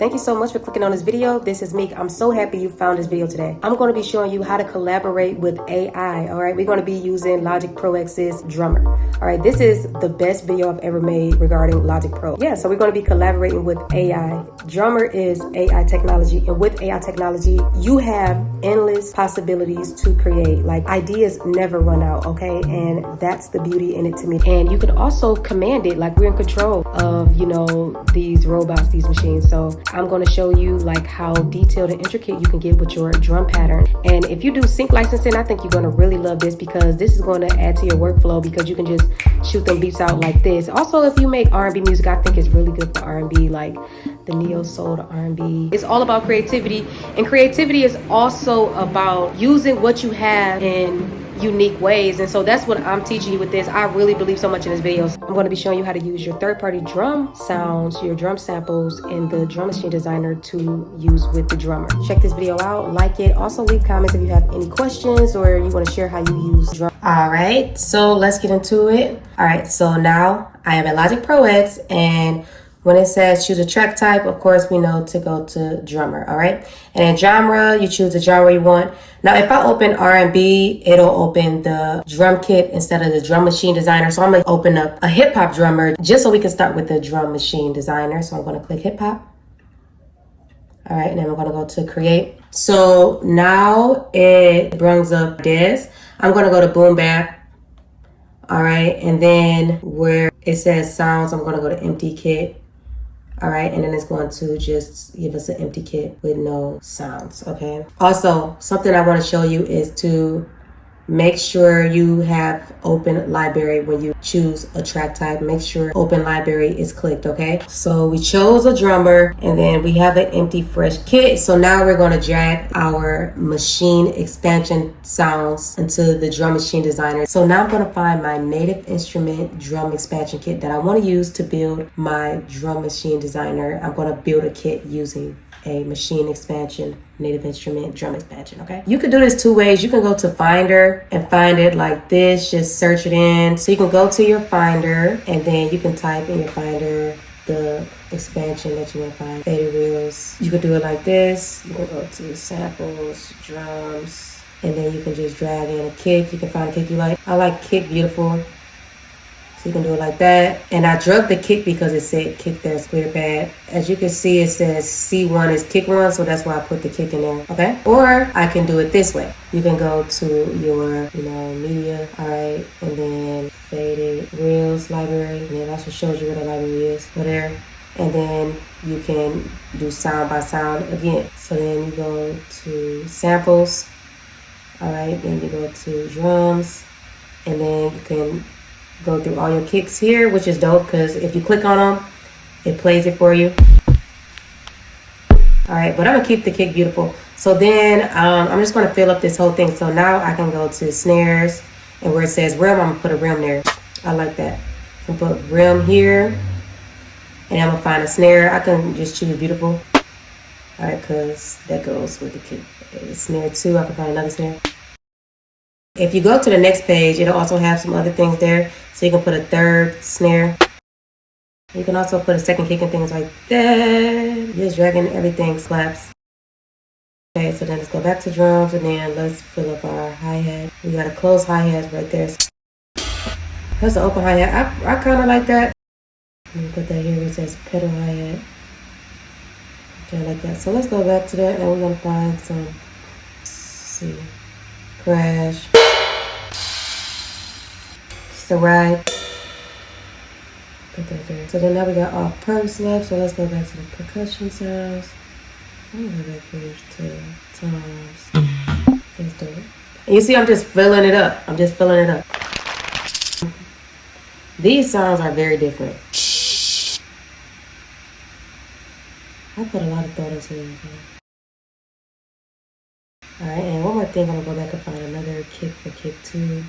Thank you so much for clicking on this video. This is Meek. I'm so happy you found this video today. I'm going to be showing you how to collaborate with AI. All right, we're going to be using Logic Pro X's Drummer. All right, this is the best video I've ever made regarding Logic Pro. Yeah, so we're going to be collaborating with AI. Drummer is AI technology, and with AI technology, you have endless possibilities to create. Like, ideas never run out, okay? And that's the beauty in it to me. And you can also command it, like we're in control of, these robots, these machines. So I'm going to show you like how detailed and intricate you can get with your drum pattern. And if you do sync licensing, I think you're going to really love this, because this is going to add to your workflow, because you can just shoot them beats out like this. Also, if you make R&B music, I think it's really good for R&B, like the neo soul to R&B. It's all about creativity, and creativity is also about using what you have in unique ways. And so that's what I'm teaching you with this. I really believe so much in this video. I'm going to be showing you how to use your third-party drum sounds, your drum samples in the Drum Machine Designer to use with the drummer. Check this video out, like it. Also leave comments if you have any questions or you want to share how you use drum. All right, so let's get into it. All right, so now I am at Logic Pro X, and when it says choose a track type, of course, we know to go to drummer, all right? And in genre, you choose the genre you want. Now, if I open R&B, it'll open the drum kit instead of the Drum Machine Designer. So I'm gonna open up a hip hop drummer just so we can start with the Drum Machine Designer. So I'm gonna click hip hop. All right, and then I'm gonna go to create. So now it brings up this. I'm gonna go to boom bap. All right, and then where it says sounds, I'm gonna go to empty kit. All right, and then it's going to just give us an empty kit with no sounds, okay? Also, something I want to show you is to make sure you have open library when you choose a track type. Make sure open library is clicked, okay? So we chose a drummer, and then we have an empty fresh kit. So now we're going to drag our machine expansion sounds into the Drum Machine Designer. So now I'm going to find my native instrument drum expansion kit that I want to use to build my Drum Machine Designer. I'm going to build a kit using a machine expansion, native instrument, drum expansion, okay? You can do this two ways. You can go to Finder and find it like this, just search it in. So you can go to your Finder, and then you can type in your Finder the expansion that you want to find, faded reels. You can do it like this. You can go to samples, drums, and then you can just drag in a kick. You can find a kick you like. I like kick beautiful. So you can do it like that. And I drugged the kick because it said kick there, clear pad. As you can see, it says C1 is kick one, so that's why I put the kick in there, okay? Or I can do it this way. You can go to your, media, all right, and then faded reels library, and it also shows you where the library is, over there. And then you can do sound by sound again. So then you go to samples, all right, then you go to drums, and then you can go through all your kicks here, which is dope, because if you click on them, it plays it for you. All right, but I'm gonna keep the kick beautiful. So then I'm just gonna fill up this whole thing. So now I can go to snares, and where it says rim, I'm gonna put a rim there. I like that. I can put rim here, and I'm gonna find a snare. I can just choose beautiful. All right, because that goes with the kick. Snare 2, I can find another snare. If you go to the next page, it'll also have some other things there. So you can put a third snare. You can also put a second kick and things like that. Just dragging everything slaps. Okay, so then let's go back to drums, and then let's fill up our hi-hat. We got a closed hi-hat right there. That's an open hi-hat. I kind of like that. Let me put that here where it says pedal hi-hat. Okay, I like that. So let's go back to that, and we're going to find some, let's see, crash. So right, put that there. So then now we got all perks left. So let's go back to the percussion sounds. I'm gonna go back here to tones. Let's do it. And you see, I'm just filling it up. I'm just filling it up. These sounds are very different. I put a lot of thought into it. All right, and one more thing, I'm gonna go back and find another kick for kick 2.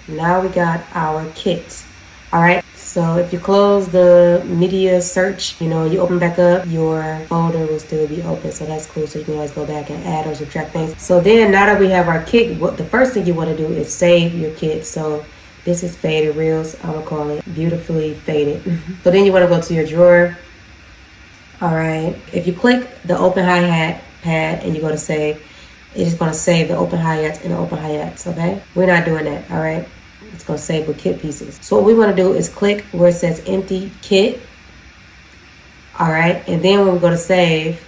Now we got our kits. All right, so if you close the media search, you open back up, your folder will still be open. So that's cool. So you can always go back and add or subtract things. So then now that we have our kit, the first thing you want to do is save your kit. So This is faded reels. I'm gonna call it beautifully faded. So then you want to go to your drawer. All right. If you click the open hi-hat pad and you go to save, it's going to save the open hi-hats and the open hi-hats. Okay. We're not doing that. All right. It's going to save with kit pieces. So what we want to do is click where it says empty kit. All right. And then when we go to save,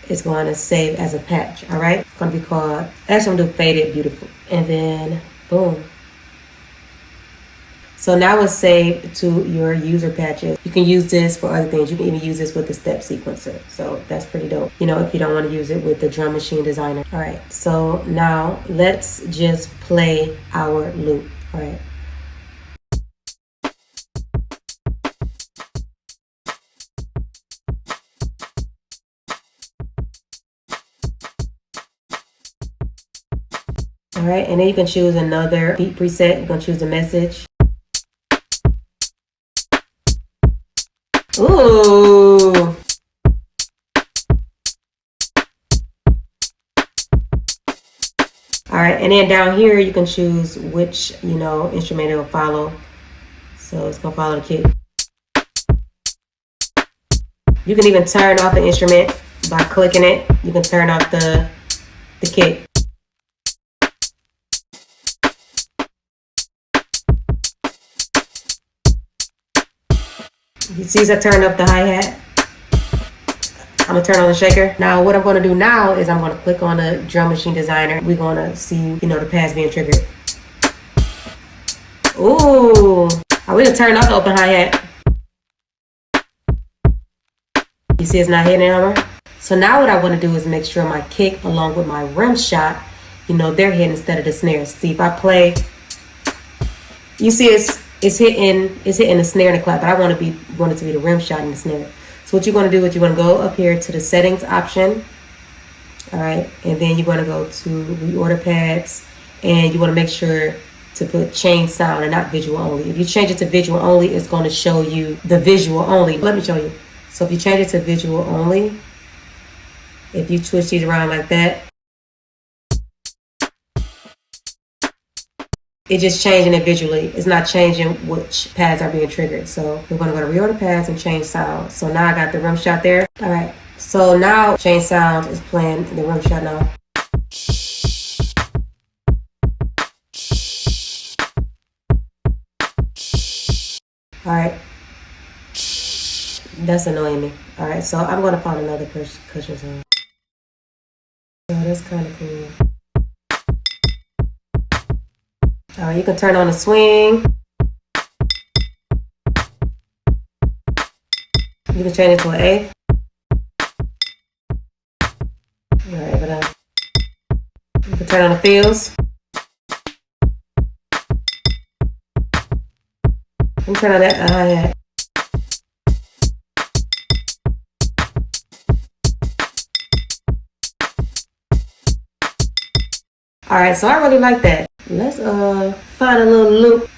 it's going to save as a patch. All right. It's going to be called, actually I'm going to do faded beautiful. And then boom. So now it's saved to your user patches. You can use this for other things. You can even use this with the step sequencer. So that's pretty dope. You know, if you don't want to use it with the drum machine designer. All right. So now let's just play our loop. All right. All right. And then you can choose another beat preset. You're going to choose the message. Ooh. All right, and then down here you can choose which, instrument it will follow. So it's gonna follow the kick. You can even turn off the instrument by clicking it. You can turn off the kick. You see as I turned up the hi-hat, I'm gonna turn on the shaker. Now what I'm gonna do now is I'm gonna click on the drum machine designer. We're gonna see, the pads being triggered. Ooh, we gonna turn off the open hi-hat. You see it's not hitting anymore? So now what I wanna do is make sure my kick along with my rim shot, they're hitting instead of the snare. See, if I play, you see it's hitting the snare and the clap, but I want it to be the rim shot and the snare. So what you're going to do is you're going to go up here to the settings option. All right. And then you're going to go to reorder pads, and you want to make sure to put change sound and not visual only. If you change it to visual only, it's going to show you the visual only. Let me show you. So if you change it to visual only, if you twist these around like that, it's just changing it visually. It's not changing which pads are being triggered. So we're going to go to reorder pads and change sound. So now I got the rim shot there. All right. So now change sound is playing the rim shot now. All right. That's annoying me. All right. So I'm going to find another percussion sound. Oh, that's kind of cool. All right, you can turn on the swing. You can change it to an A. All right, but you can turn on the fills. You can turn on that hi-hat. All right, so I really like that. Let's find a little loop.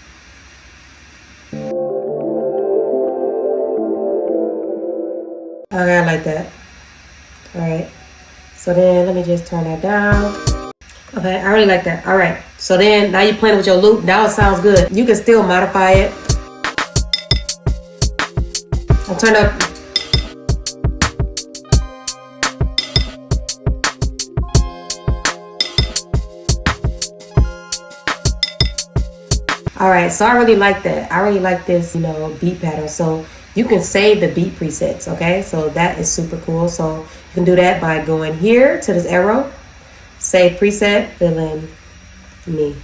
Okay, I like that. All right. So then let me just turn that down. Okay, I really like that. All right. So then now you're playing with your loop. Now it sounds good. You can still modify it. I'll turn up. All right, so I really like that. I really like this, beat pattern. So you can save the beat presets, okay? So that is super cool. So you can do that by going here to this arrow, save preset, fill in me.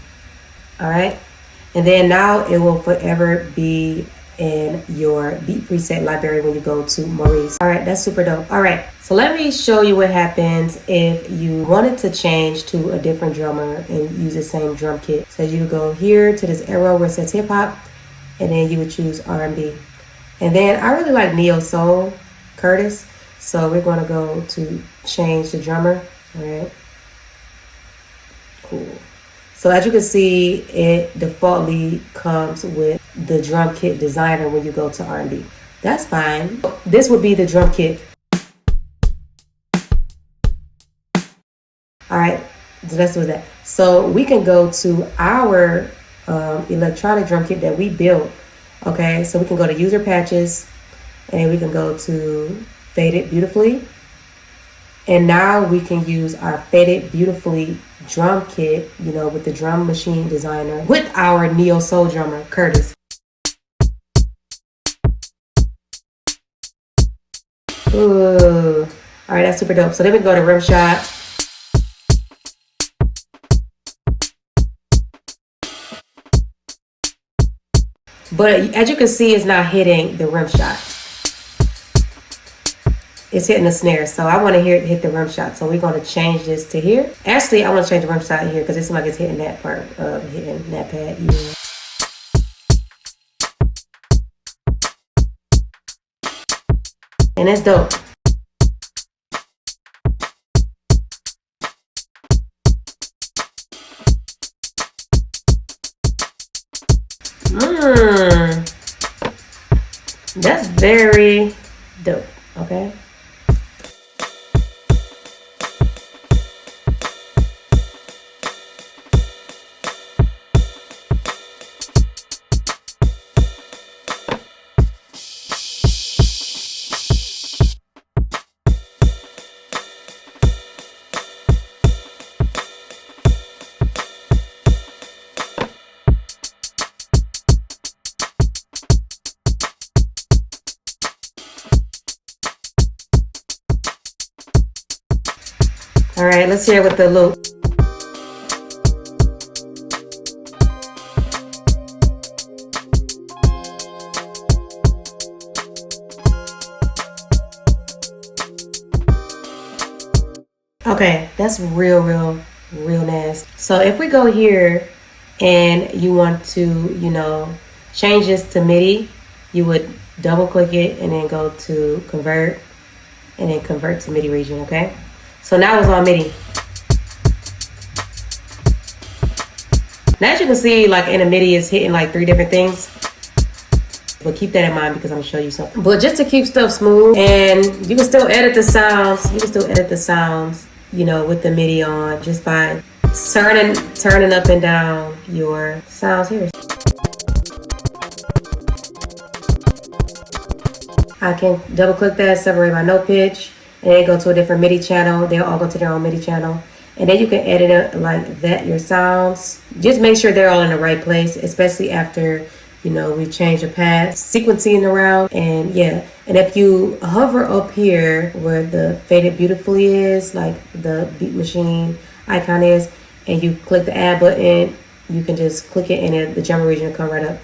All right? And then now it will forever be in your beat preset library when you go to Maurice. All right, that's super dope. All right, so let me show you what happens if you wanted to change to a different drummer and use the same drum kit. So you would go here to this arrow where it says hip hop, and then you would choose R&B. And then I really like Neo Soul Curtis, so we're going to go to change the drummer. All right, cool. So as you can see, it defaultly comes with the drum kit designer when you go to R&B. That's fine. This would be the drum kit. All right, so let's do that. So we can go to our electronic drum kit that we built. Okay, so we can go to user patches and we can go to Fade It Beautifully. And now we can use our Fade It Beautifully drum kit, you know, with the drum machine designer, with our neo soul drummer, Curtis. Ooh. All right, that's super dope. So then we go to rim shot. But as you can see, it's not hitting the rim shot. It's hitting the snare. So I want to hit the rim shot. So we're going to change this to here. Actually, I want to change the rim shot here because it seems like it's hitting that part of hitting that pad. Yeah. And it's dope. That's very dope, okay? All right, let's hear it with the loop. Okay, that's real nasty. So if we go here and you want to, you know, change this to Midi, you would double click it and then go to convert and then convert to Midi region, okay? So now it's on Midi. Now as you can see, like in the Midi, it's hitting like 3 different things. But keep that in mind because I'm gonna show you something. But just to keep stuff smooth, and you can still edit the sounds. You can still edit the sounds, you know, with the Midi on, just by turning up and down your sounds here. I can double click that, separate my note pitch, and then go to a different Midi channel. They'll all go to their own Midi channel. And then you can edit it like that, your sounds. Just make sure they're all in the right place, especially after, you know, we change the path, sequencing around, and yeah. And if you hover up here where the Fade It Beautifully is, like the beat machine icon is, and you click the add button, you can just click it and then the drummer region will come right up.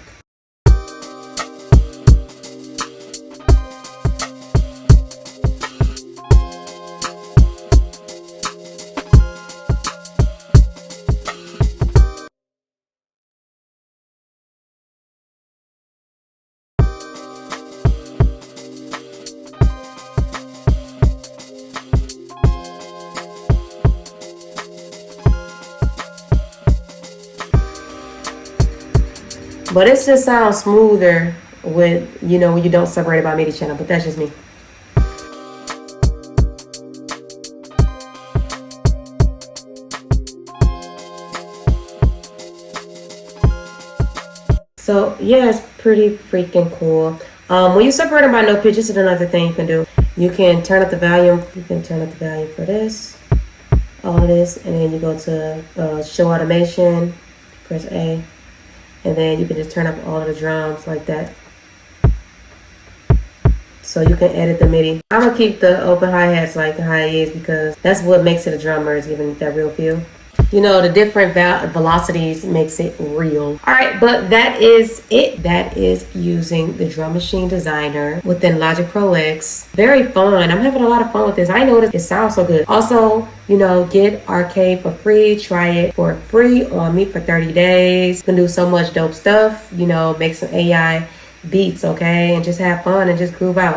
But it just sounds smoother with, you know, when you don't separate it by Midi channel, but that's just me. So yeah, it's pretty freaking cool. When you separate them by note pitch, this is another thing you can do. You can turn up the volume. You can turn up the volume for this, all of this, and then you go to show automation, press A. And then you can just turn up all of the drums like that. So you can edit the Midi. I'm gonna keep the open hi-hats like how it is because that's what makes it a drummer, is giving it that real feel. You know, the different velocities makes it real. All right, but that is it. That is using the Drum Machine Designer within Logic Pro X. Very fun. I'm having a lot of fun with this. I know it sounds so good. Also, you know, get Arcade for free. Try it for free on me for 30 days. You can do so much dope stuff. You know, make some AI beats, okay? And just have fun and just groove out.